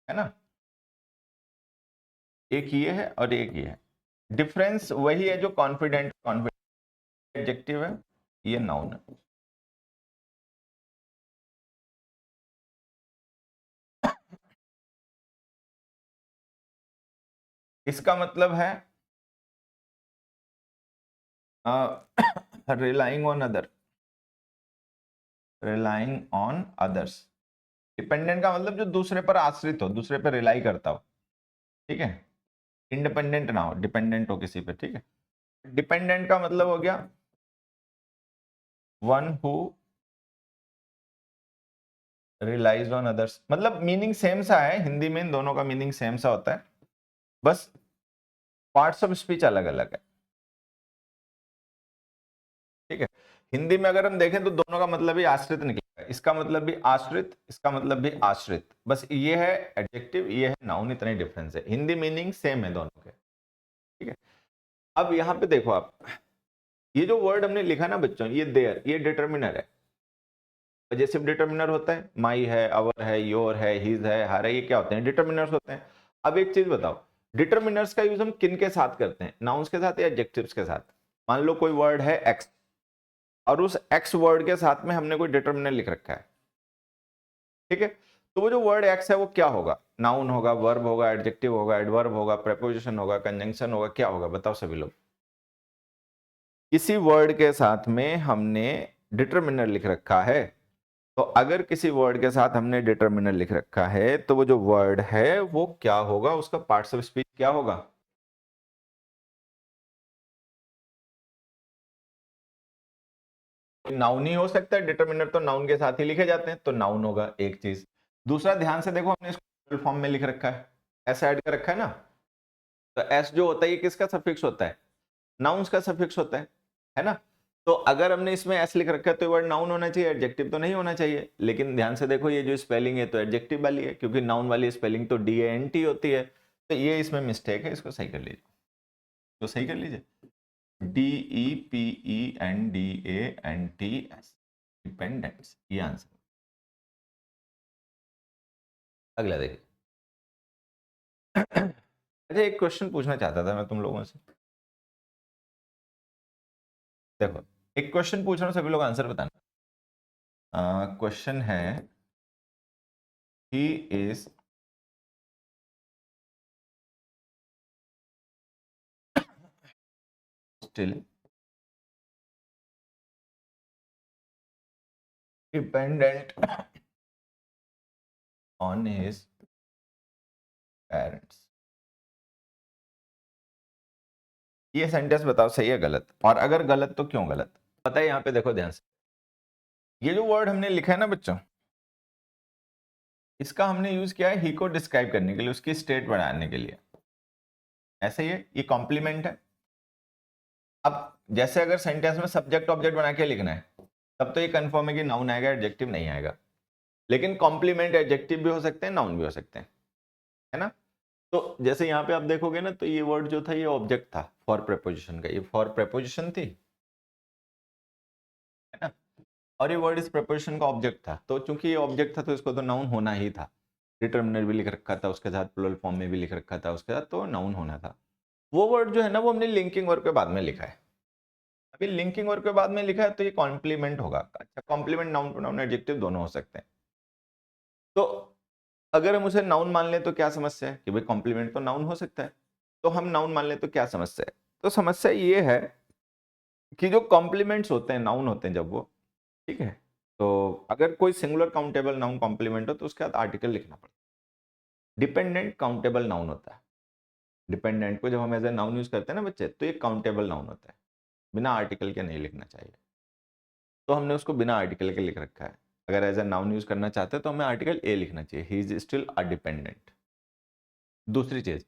है ना, एक ये है और एक ये है। डिफरेंस वही है जो कॉन्फिडेंट, कॉन्फिडेंट एडजेक्टिव है, ये नाउन है। इसका मतलब है relying on other, relying on others. Dependent का मतलब जो दूसरे पर आश्रित हो, दूसरे पर रिलाई करता हो, ठीक है। इंडिपेंडेंट ना हो, डिपेंडेंट हो किसी पे, ठीक है। डिपेंडेंट का मतलब हो गया one who relies on others. मतलब मीनिंग सेम सा है, हिंदी में इन दोनों का मीनिंग सेम सा होता है, बस पार्ट्स ऑफ स्पीच अलग अलग है, ठीक है। हिंदी में अगर हम देखें तो दोनों का मतलब भी आश्रित निकलेगा, इसका मतलब भी आश्रित, इसका मतलब भी आश्रित, बस ये है एडजेक्टिव, ये है नाउन, इतने डिफरेंस है, हिंदी मीनिंग सेम है दोनों के, ठीक है। अब यहां पे देखो आप, ये जो वर्ड हमने लिखा ना बच्चों, ये देयर, ये डिटर्मिनर है। जैसे डिटर्मिनर होता है, माई है, अवर है, योर है, हिज है, हर है, ये क्या होते हैं? डिटर्मिनर्स होते हैं। अब एक चीज बताओ, डिटर्मिनर्स का यूज हम किन के साथ करते हैं, नाउन्स के साथ या एडजेक्टिव्स के साथ? मान लो कोई वर्ड है एक्स, और उस एक्स वर्ड के साथ में हमने कोई डिटर्मिनर लिख रखा है, ठीक है। तो वो जो वर्ड एक्स है वो क्या होगा? नाउन होगा, वर्ब होगा, एडजेक्टिव होगा, एडवर्ब होगा, प्रेपोजिशन होगा, कंजंक्शन होगा, क्या होगा बताओ सभी लोग? किसी वर्ड के साथ में हमने डिटर्मिनर लिख रखा है, तो अगर किसी वर्ड के साथ हमने डिटर्मिनर लिख रखा है तो वो जो वर्ड है वो क्या होगा, उसका पार्ट्स ऑफ स्पीच क्या होगा? नाउन ही हो सकता है, डिटर्मिनर तो नाउन के साथ ही लिखे जाते हैं, तो नाउन होगा एक चीज। दूसरा, ध्यान से देखो, हमने इसको फॉर्म में लिख रखा है, ऐसा ऐड कर रखा है ना, तो एस जो होता है ये किसका सफिक्स होता है? नाउन्स का सफिक्स होता है ना। तो अगर हमने इसमें एस लिख रखा है तो वर्ड नाउन होना चाहिए, एडजेक्टिव तो नहीं होना चाहिए। लेकिन ध्यान से देखो, ये जो स्पेलिंग है तो एडजेक्टिव वाली है, क्योंकि नाउन वाली स्पेलिंग तो DANT होती है, तो ये इसमें मिस्टेक है, इसको सही कर लीजिए, तो सही कर लीजिए, DEPENDANTS, डिपेंडेंट्स, ये आंसर। अगला देखिए। अच्छा, एक क्वेश्चन पूछना चाहता था मैं तुम लोगों से, देखो एक क्वेश्चन पूछ रहा हूँ, सभी लोग आंसर बताना। क्वेश्चन है, he is still dependent on his parents. ये सेंटेंस बताओ सही है गलत, और अगर गलत तो क्यों गलत? पता है, यहाँ पे देखो ध्यान से, ये जो वर्ड हमने लिखा है ना बच्चों, इसका हमने यूज किया है ही को डिस्क्राइब करने के लिए, उसकी स्टेट बढ़ाने के लिए, ऐसे ही है, ये कॉम्प्लीमेंट है। अब जैसे अगर सेंटेंस में सब्जेक्ट ऑब्जेक्ट बना के लिखना है, तब तो ये कंफर्म है कि नाउन आएगा, एडजेक्टिव नहीं आएगा। लेकिन कॉम्प्लीमेंट एडजेक्टिव भी हो सकते हैं, नाउन भी हो सकते हैं, है ना। तो जैसे यहाँ पे आप देखोगे ना, तो ये वर्ड जो था ये ऑब्जेक्ट था फॉर प्रेपोजिशन का, ये फॉर प्रेपोजिशन थी, है ना। और ये वर्ड इस प्रेपोजिशन का ऑब्जेक्ट था, तो चूंकि ये ऑब्जेक्ट था तो इसको तो नाउन होना ही था। डिटर्मिनर भी लिख रखा था उसके साथ, प्लूरल फॉर्म में भी लिख रखा था उसके साथ, तो नाउन होना था। वो वर्ड जो है ना, वो हमने लिंकिंग वर्ब के बाद में लिखा है। अभी लिंकिंग वर्ब के बाद में लिखा है तो ये कॉम्प्लीमेंट होगा। अच्छा, कॉम्प्लीमेंट नाउन प्रोनाउन एडजेक्टिव दोनों हो सकते हैं। तो अगर हम उसे नाउन मान लें तो क्या समस्या है कि भाई कॉम्प्लीमेंट तो नाउन हो सकता है, तो हम नाउन मान लें तो क्या समस्या है? तो समस्या ये है कि जो कॉम्प्लीमेंट्स होते हैं नाउन होते हैं जब वो, ठीक है, तो अगर कोई सिंगुलर काउंटेबल नाउन कॉम्प्लीमेंट हो तो उसके बाद आर्टिकल लिखना पड़ता है। डिपेंडेंट काउंटेबल नाउन होता है, डिपेंडेंट को जब हम एज ए नाउन यूज करते हैं ना बच्चे, तो ये काउंटेबल नाउन होता है, बिना आर्टिकल के नहीं लिखना चाहिए, तो हमने उसको बिना आर्टिकल के लिख रखा है। अगर एज ए नाउन यूज करना चाहते हैं तो हमें आर्टिकल ए लिखना चाहिए, he is still a dependent. दूसरी चीज,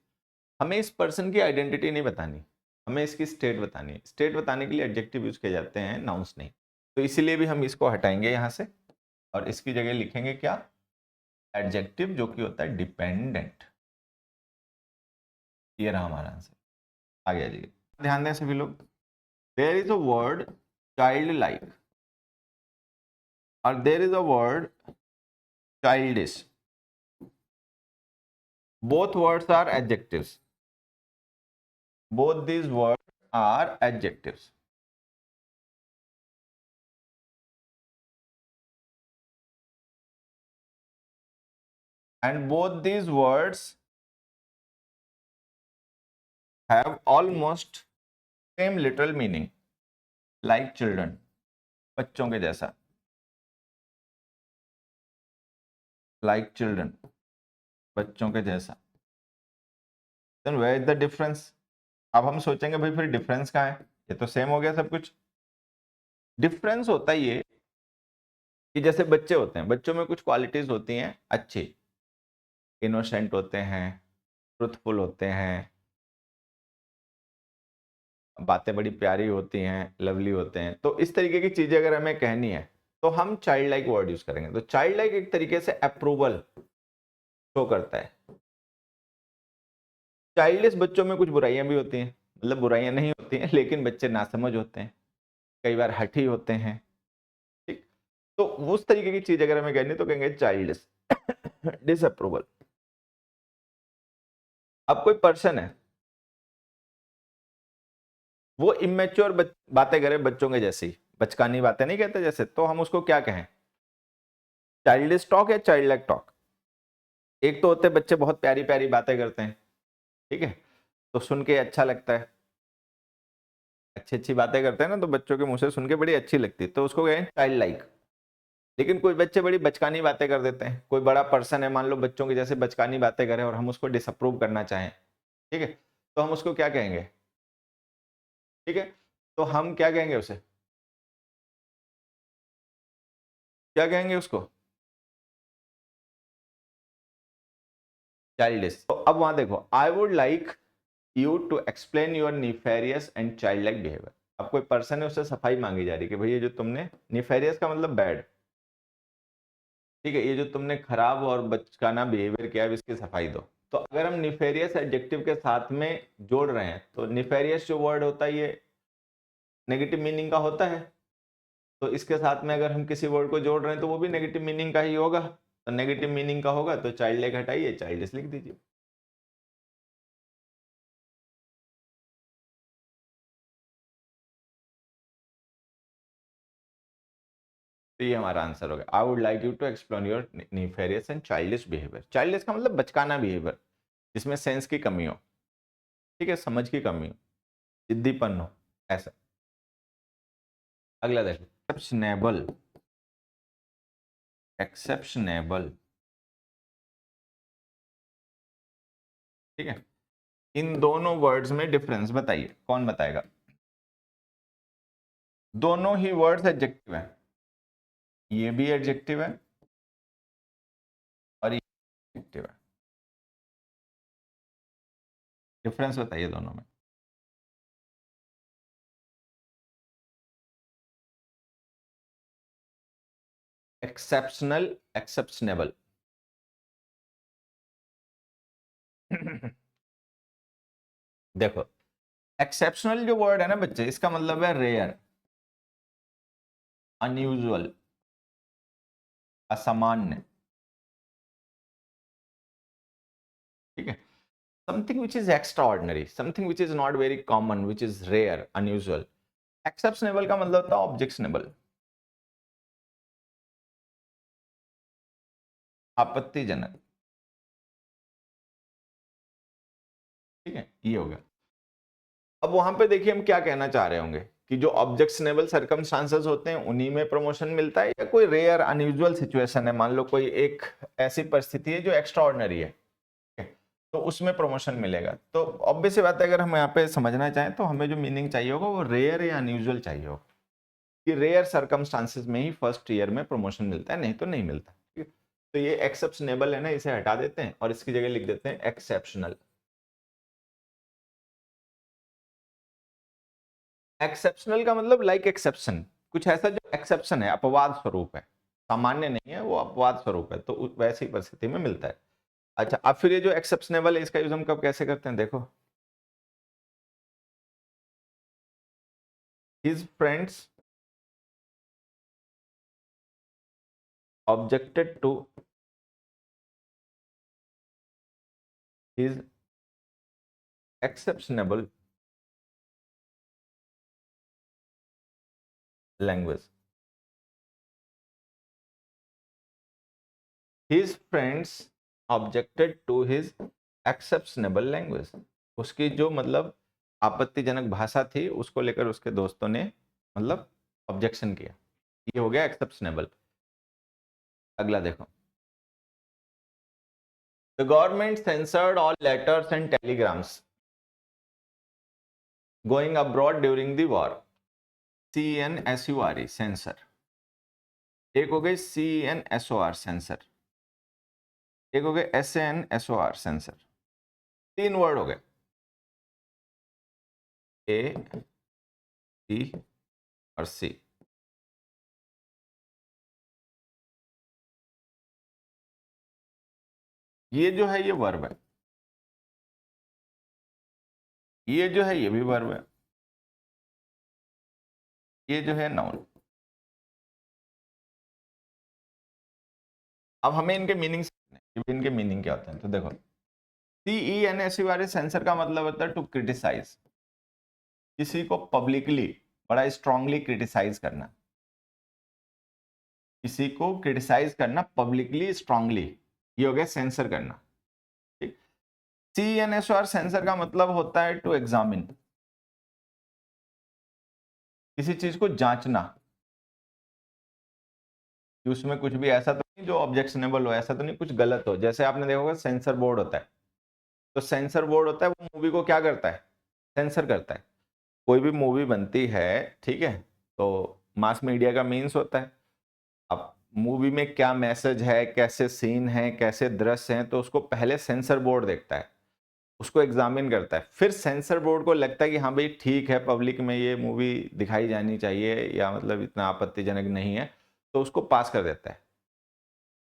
हमें इस पर्सन की आइडेंटिटी नहीं बतानी, हमें इसकी स्टेट बतानी है। स्टेट बताने के लिए एडजेक्टिव यूज किए जाते हैं, नाउन्स नहीं। तो इसीलिए भी हम इसको हटाएंगे यहाँ से, और इसकी जगह लिखेंगे क्या? एडजेक्टिव, जो कि होता है डिपेंडेंट। ये रहा हमारा आंसर। आगे आ जाइए, ध्यान दें सभी लोग, there is a word childlike और there is a word childish. Both words are adjectives, both these words are adjectives. And both these words have almost same literal meaning, like children, बच्चों के जैसा, like children, बच्चों के जैसा. Then where is the difference? अब हम सोचेंगे भाई फिर डिफरेंस कहाँ है, ये तो सेम हो गया सब कुछ. डिफरेंस होता ये कि जैसे बच्चे होते हैं, बच्चों में कुछ क्वालिटीज होती हैं अच्छी, इनोसेंट होते हैं, ट्रुथफुल होते हैं, बातें बड़ी प्यारी होती हैं, लवली होते हैं. तो इस तरीके की चीजें अगर हमें कहनी है तो हम चाइल्ड लाइक वर्ड यूज करेंगे. तो चाइल्ड लाइक एक तरीके से अप्रूवल शो करता है. चाइल्डिश बच्चों में कुछ बुराइयां भी होती हैं, मतलब बुराइयां नहीं होती हैं लेकिन बच्चे नासमझ होते हैं, कई बार हठी होते हैं. ठीक, तो उस तरीके की चीज अगर हमें कहनी तो कहेंगे चाइल्डिश, डिसअप्रूवल. अब कोई पर्सन है, वो इमेच्योर बातें करे बच्चों के जैसी, बचकानी बातें नहीं कहते जैसे, तो हम उसको क्या कहें, चाइल्डिश टॉक या चाइल्ड लाइक टॉक. एक तो होते हैं बच्चे बहुत प्यारी प्यारी बातें करते हैं, ठीक है, तो सुन के अच्छा लगता है, अच्छी अच्छी बातें करते हैं ना, तो बच्चों के मुंह से सुन के बड़ी अच्छी लगती है, तो उसको कहें चाइल्ड लाइक. लेकिन कोई बच्चे बड़ी बचकानी बातें कर देते हैं, कोई बड़ा पर्सन है मान लो बच्चों के जैसे बचकानी बातें करे और हम उसको डिसअप्रूव करना चाहें, ठीक है, तो हम उसको क्या कहेंगे, ठीक है, तो हम क्या कहेंगे उसे, क्या कहेंगे उसको, चाइल्डिश. तो अब वहां देखो, I would like you to explain your nefarious and childlike behaviour. अब कोई पर्सन है, उससे सफाई मांगी जा रही है कि भाई ये जो तुमने, निफेरियस का मतलब बैड, ठीक है, ये जो तुमने खराब और बचकाना बिहेवियर किया है इसकी सफाई दो. तो अगर हम निफेरियस एडजेक्टिव के साथ में जोड़ रहे हैं तो निफेरियस जो वर्ड होता है ये नेगेटिव मीनिंग का होता है, तो इसके साथ में अगर हम किसी वर्ड को जोड़ रहे हैं तो वो भी नेगेटिव मीनिंग का ही होगा. तो नेगेटिव मीनिंग का होगा तो चाइल्ड लाइक हटाइए, चाइल्डिश लिख दीजिए. तो ये हमारा आंसर हो गया. I would like you to explain your nefarious and childish behaviour. Childish का मतलब बचकाना बिहेवियर, जिसमें सेंस की कमी हो, ठीक है, समझ की कमी हो, जिद्दीपन हो, ऐसा. अगला देखो, एक्सेप्शनेबल. एक्सेप्शनेबल, ठीक है, इन दोनों वर्ड्स में डिफरेंस बताइए, कौन बताएगा. दोनों ही वर्ड्स एडजेक्टिव है, ये भी एडजेक्टिव है और ये एडजेक्टिव है. डिफरेंस बताइए दोनों में. एक्सेप्शनल, एक्सेप्शनेबल. देखो, एक्सेप्शनल जो वर्ड है ना बच्चे, इसका मतलब है रेयर, अनयूजुअल, असामान्य, ठीक है, something which is extraordinary, something which is not very common, which is rare, unusual. Exceptionable का मतलब होता है ऑब्जेक्शनेबल, आपत्तिजनक, ठीक है, ये हो गया. अब वहां पे देखिए हम क्या कहना चाह रहे होंगे कि जो ऑब्जेक्शनेबल सर्कमस्टांसेस होते हैं उन्हीं में प्रमोशन मिलता है, या कोई रेयर अनयूजुअल सिचुएशन है, मान लो कोई एक ऐसी परिस्थिति है जो एक्स्ट्रा ऑर्डिनरी है, तो उसमें प्रमोशन मिलेगा. तो ऑब्वियस सी बात है, अगर हम यहाँ पे समझना चाहें तो हमें जो मीनिंग चाहिए होगा वो रेयर या अनयूजुअल चाहिए होगा, कि रेयर सर्कमस्टांसेस में ही फर्स्ट ईयर में प्रमोशन मिलता है, नहीं तो नहीं मिलता. ठीक है, तो ये एक्सेप्शनेबल है ना, इसे हटा देते हैं और इसकी जगह लिख देते हैं एक्सेप्शनल. एक्सेप्शनल का मतलब लाइक एक्सेप्शन, कुछ ऐसा जो एक्सेप्शन है, अपवाद स्वरूप है, सामान्य नहीं है, वो अपवाद स्वरूप है, तो वैसी परिस्थिति में मिलता है. अच्छा, अब फिर ये जो एक्सेप्शनेबल है इसका यूज हम कब कैसे करते हैं, देखो, his friends objected to his exceptional language. His friends objected to his exceptional language. उसकी जो मतलब आपत्तिजनक भाषा थी उसको लेकर उसके दोस्तों ने मतलब ऑब्जेक्शन किया। ये हो गया एक्सेप्शनेबल। अगला देखो, the government censored all letters and telegrams going abroad during the war. CNSURE censor, एक हो गई CNSOR सेंसर, एक हो गए SANSOR सेंसर। तीन वर्ड हो गए, A, B और C। ये जो है ये वर्ब है, ये जो है ये भी वर्ब है, ये जो है नाउन। अब हमें इनके मीनिंग समझने हैं, इनके मीनिंग क्या होते हैं। तो देखो, CENSURE सेंसर का मतलब होता है टू क्रिटिसाइज, किसी को पब्लिकली बड़ा स्ट्रांगली क्रिटिसाइज करना, किसी को क्रिटिसाइज करना पब्लिकली स्ट्रांगली, ये हो गया सेंसर करना। ठीक, CENSURE सेंसर का मतलब होता है टू एग्जामिन, किसी चीज को जांचना कि उसमें कुछ भी ऐसा तो नहीं जो ऑब्जेक्शनेबल हो, ऐसा तो नहीं कुछ गलत हो। जैसे आपने देखा होगा सेंसर बोर्ड होता है, तो सेंसर बोर्ड होता है वो मूवी को क्या करता है, सेंसर करता है। कोई भी मूवी बनती है, ठीक है, तो मास मीडिया का मीन्स होता है। अब मूवी में क्या मैसेज है, कैसे सीन है, कैसे दृश्य हैं, तो उसको पहले सेंसर बोर्ड देखता है, उसको एग्जामिन करता है। फिर सेंसर बोर्ड को लगता है कि हाँ भाई ठीक है, पब्लिक में ये मूवी दिखाई जानी चाहिए या मतलब इतना आपत्तिजनक नहीं है, तो उसको पास कर देता है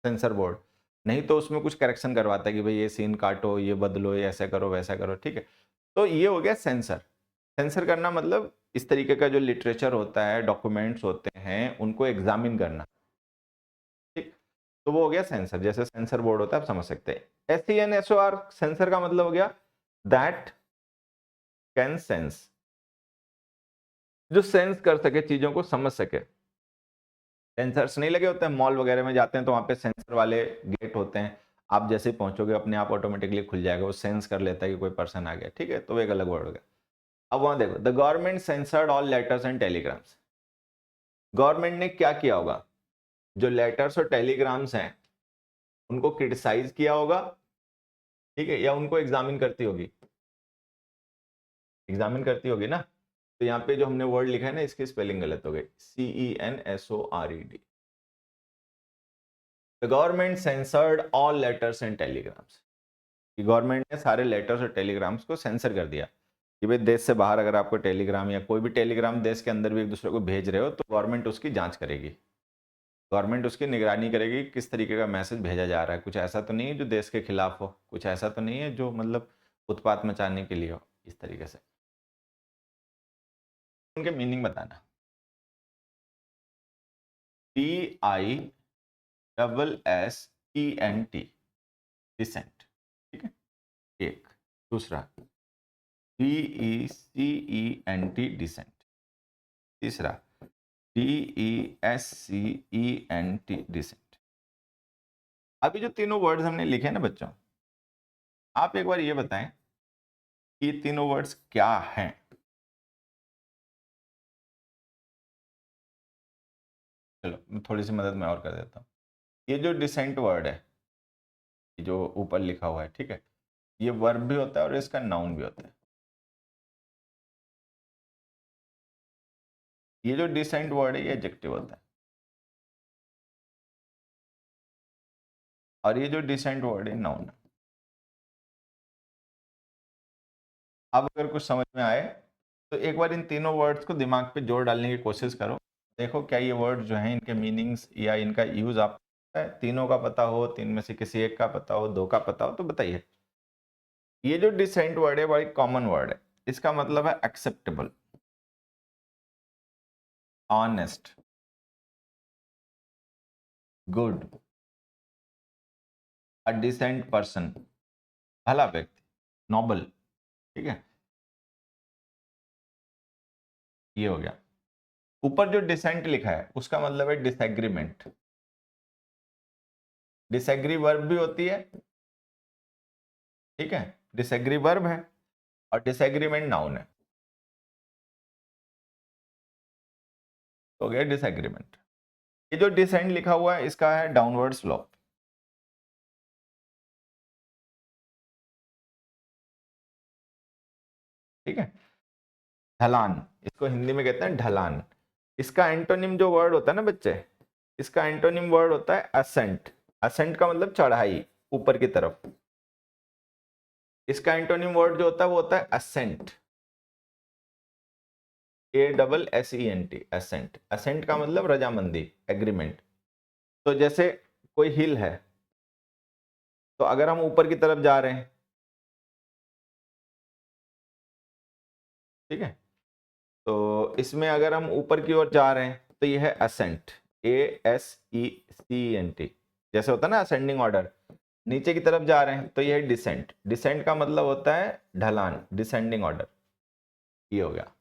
सेंसर बोर्ड। नहीं तो उसमें कुछ करेक्शन करवाता है कि भाई ये सीन काटो, ये बदलो, ये ऐसा करो, वैसा करो। ठीक है, तो ये हो गया सेंसर। सेंसर करना मतलब इस तरीके का जो लिटरेचर होता है, डॉक्यूमेंट्स होते हैं, उनको एग्जामिन करना। ठीक, तो वो हो गया सेंसर। जैसे सेंसर बोर्ड होता है, आप समझ सकते हैं। SENSOR सेंसर का मतलब हो गया दैट कैन सेंस, जो सेंस कर सके, चीजों को समझ सके। सेंसर्स नहीं लगे होते हैं मॉल वगैरह में जाते हैं तो वहां पे सेंसर वाले गेट होते हैं, आप जैसे ही पहुंचोगे अपने आप ऑटोमेटिकली खुल जाएगा, वो सेंस कर लेता है कि कोई पर्सन आ गया। ठीक है, तो वो एक अलग वर्ड हो गया। अब वहां देखो, the government censored all letters and telegrams. Government ने क्या किया होगा, जो लेटर्स और टेलीग्राम्स हैं उनको क्रिटिसाइज किया होगा, ठीक है, या उनको एग्जामिन करती होगी, एग्जामिन करती होगी ना। तो यहाँ पे जो हमने वर्ड लिखा है ना, इसकी स्पेलिंग गलत हो गई, CENSORED। The government censored all letters and telegrams, government ने सारे लेटर्स और टेलीग्राम्स को सेंसर कर दिया कि भाई देश से बाहर अगर आपको टेलीग्राम या कोई भी टेलीग्राम देश के अंदर भी एक दूसरे को भेज रहे हो तो गवर्नमेंट उसकी जांच करेगी, गवर्नमेंट उसकी निगरानी करेगी किस तरीके का मैसेज भेजा जा रहा है। कुछ ऐसा तो नहीं है जो देश के खिलाफ हो, कुछ ऐसा तो नहीं है जो मतलब उत्पात मचाने के लिए हो, इस तरीके से। उनके मीनिंग बताना। DISSENT, dissent. ठीक है, एक। दूसरा DECENT, डिसेंट। तीसरा DESCENT, डिसेंट। अभी जो तीनों वर्ड्स हमने लिखे ना बच्चों, आप एक बार ये बताएं कि ये तीनों वर्ड्स क्या हैं। चलो मैं थोड़ी सी मदद मैं और कर देता हूँ। ये जो डिसेंट वर्ड है, ये जो ऊपर लिखा हुआ है, ठीक है, ये वर्ब भी होता है और इसका नाउन भी होता है। ये जो डिसेंट वर्ड है ये एडजेक्टिव होता है, और ये जो डिसेंट वर्ड है नाउन है। अब अगर कुछ समझ में आए तो एक बार इन तीनों वर्ड्स को दिमाग पे जोर डालने की कोशिश करो। देखो क्या ये वर्ड जो हैं इनके मीनिंग्स या इनका यूज आप तीनों का पता हो, तीन में से किसी एक का पता हो, दो का पता हो, तो बताइए। ये जो डिसेंट वर्ड है बड़ी कॉमन वर्ड है, इसका मतलब है acceptable, honest, good, a decent person, भला व्यक्ति। नोबल, ठीक है, ये हो गया। ऊपर जो डिसेंट लिखा है उसका मतलब है डिसएग्रीमेंट। डिसएग्री वर्ब भी होती है, ठीक है, डिसएग्री वर्ब है और डिसएग्रीमेंट नाउन है, तो हो गया डिसएग्रीमेंट। ये जो डिसेंट लिखा हुआ है इसका है डाउनवर्ड स्लोप, ठीक है, ढलान, इसको हिंदी में कहते हैं ढलान। इसका एंटोनिम जो वर्ड होता है ना बच्चे, इसका एंटोनिम वर्ड होता है असेंट। असेंट का मतलब चढ़ाई, ऊपर की तरफ। इसका एंटोनिम वर्ड जो होता है वो होता है असेंट, ASSENT, असेंट। असेंट का मतलब रजामंदी, एग्रीमेंट। तो जैसे कोई हिल है, तो अगर हम ऊपर की तरफ जा रहे हैं, ठीक है, तो इसमें अगर हम ऊपर की ओर जा रहे हैं तो यह है असेंट, ASECENT। जैसे होता है ना असेंडिंग ऑर्डर, नीचे की तरफ जा रहे हैं तो यह है डिसेंट। डिसेंट का मतलब होता है ढलान, डिसेंडिंग ऑर्डर, ये हो गया।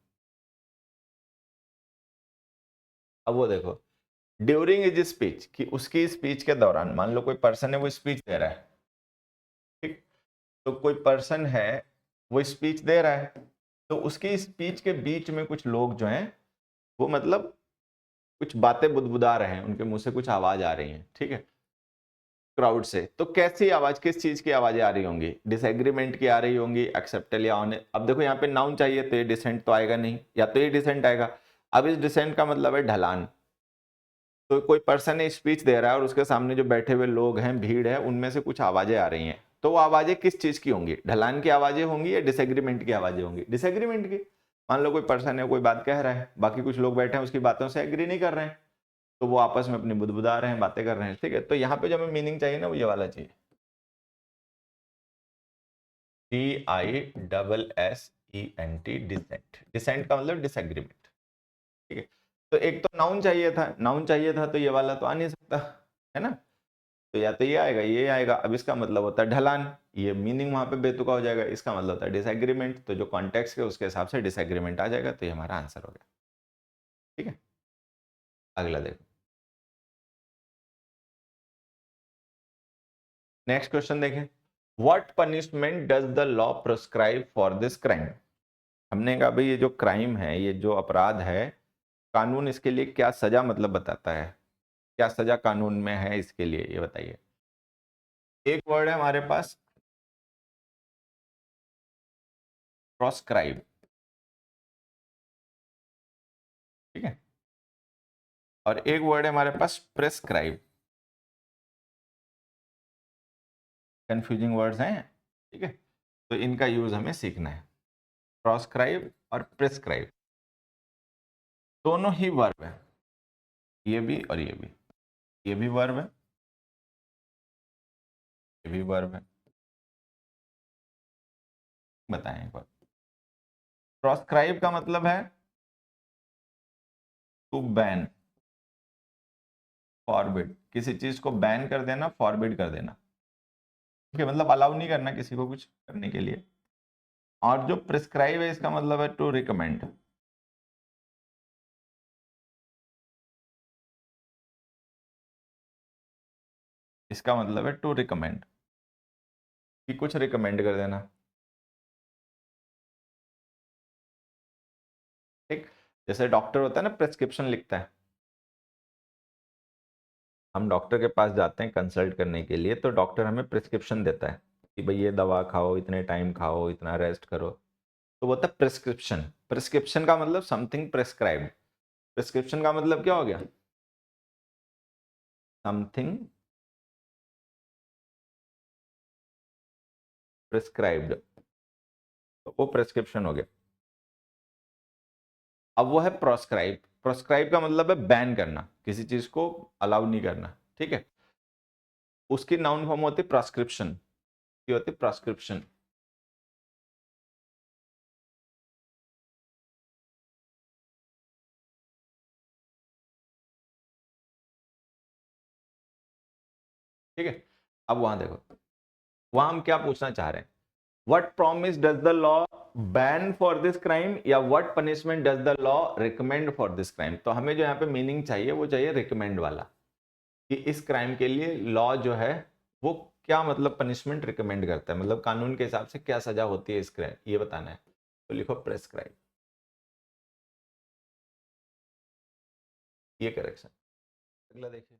अब वो देखो, ड्यूरिंग इज स्पीच, कि उसकी स्पीच के दौरान, मान लो कोई पर्सन है वो स्पीच दे रहा है, ठीक, तो कोई पर्सन है वो स्पीच दे रहा है, तो उसकी स्पीच के बीच में कुछ लोग जो हैं वो मतलब कुछ बातें बुदबुदा रहे हैं, उनके मुंह से कुछ आवाज आ रही है, ठीक है, क्राउड से। तो कैसी आवाज, किस चीज की आवाजें आ रही होंगी? डिसएग्रीमेंट की आ रही होंगी, एक्सेप्टेबल या ऑन। अब देखो यहाँ पे नाउन चाहिए तो ये डिसेंट तो आएगा नहीं, या तो ये डिसेंट आएगा। अब इस डिसेंट का मतलब है ढलान। तो कोई पर्सन है स्पीच दे रहा है और उसके सामने जो बैठे हुए लोग हैं, भीड़ है, उनमें से कुछ आवाजें आ रही हैं, तो वो आवाजें किस चीज की होंगी? ढलान की आवाजें होंगी या डिसएग्रीमेंट की आवाजें होंगी? डिसएग्रीमेंट की। मान लो कोई पर्सन है कोई बात कह रहा है, बाकी कुछ लोग बैठे हैं उसकी बातों से एग्री नहीं कर रहे हैं, तो वो आपस में अपनी बुदबुदा रहे हैं, बातें कर रहे हैं, ठीक है। तो यहाँ पे जो हमें मीनिंग चाहिए ना वो ये वाला चाहिए, DISSENT, डिसेंट। डिसेंट का मतलब डिसएग्रीमेंट, ठीक है। तो एक तो नाउन चाहिए था, नाउन चाहिए था तो ये वाला तो आ नहीं सकता, है ना, तो या तो ये आएगा ये आएगा। अब इसका मतलब होता है ढलान, ये मीनिंग वहां पे बेतुका हो जाएगा। इसका मतलब होता है डिसएग्रीमेंट, तो जो कॉन्टेक्स्ट है उसके हिसाब से डिसएग्रीमेंट आ जाएगा, तो ये हमारा आंसर हो गया, ठीक है। अगला देखो, नेक्स्ट क्वेश्चन देखें। What punishment does the law prescribe for this crime? हमने कहा भाई ये जो क्राइम है, ये जो अपराध है, कानून इसके लिए क्या सजा मतलब बताता है, क्या सजा कानून में है इसके लिए, ये बताइए। एक वर्ड है हमारे पास प्रोस्क्राइब, ठीक है, और एक वर्ड है हमारे पास प्रेस्क्राइब। कंफ्यूजिंग वर्ड्स हैं, ठीक है, तो इनका यूज हमें सीखना है। प्रोस्क्राइब और प्रेस्क्राइब दोनों ही वर्ब है, ये भी और ये भी। ये भी वर्ब है, ये भी वर्ब है। बताएं एक बार। प्रोस्क्राइब का मतलब है टू बैन, फॉरबिड, किसी चीज को बैन कर देना, फॉरबिड कर देना, ठीक है, मतलब अलाउ नहीं करना किसी को कुछ करने के लिए। और जो प्रिस्क्राइब है इसका मतलब है टू रिकमेंड, इसका मतलब है टू रिकमेंड, कि कुछ रिकमेंड कर देना, ठीक। जैसे डॉक्टर होता है ना, प्रेस्क्रिप्शन लिखता है, हम डॉक्टर के पास जाते हैं कंसल्ट करने के लिए, तो डॉक्टर हमें प्रिस्क्रिप्शन देता है कि भाई ये दवा खाओ, इतने टाइम खाओ, इतना रेस्ट करो, तो वो होता है प्रिस्क्रिप्शन। प्रिस्क्रिप्शन का मतलब समथिंग प्रेस्क्राइब्ड। प्रिस्क्रिप्शन का मतलब क्या हो गया? समथिंग प्रिस्क्राइब्ड, तो वो प्रेस्क्रिप्शन हो गया। अब वो है प्रोस्क्राइब। प्रोस्क्राइब का मतलब है बैन करना, किसी चीज को अलाउ नहीं करना, ठीक है। उसकी नाउन फॉर्म होती है प्रोस्क्रिप्शन, की होती है प्रोस्क्रिप्शन, ठीक है। अब वहां देखो, वहां हम क्या पूछना चाह रहे हैं, what promise does the law ban for this crime, या what punishment does the law recommend for this crime. तो हमें जो यहाँ पे मीनिंग चाहिए वो चाहिए रिकमेंड वाला, कि इस क्राइम के लिए लॉ जो है वो क्या मतलब पनिशमेंट रिकमेंड करता है, मतलब कानून के हिसाब से क्या सजा होती है इस क्राइम, ये बताना है। तो लिखो प्रेस्क्राइब, ये करेक्शन। अगला देखिए।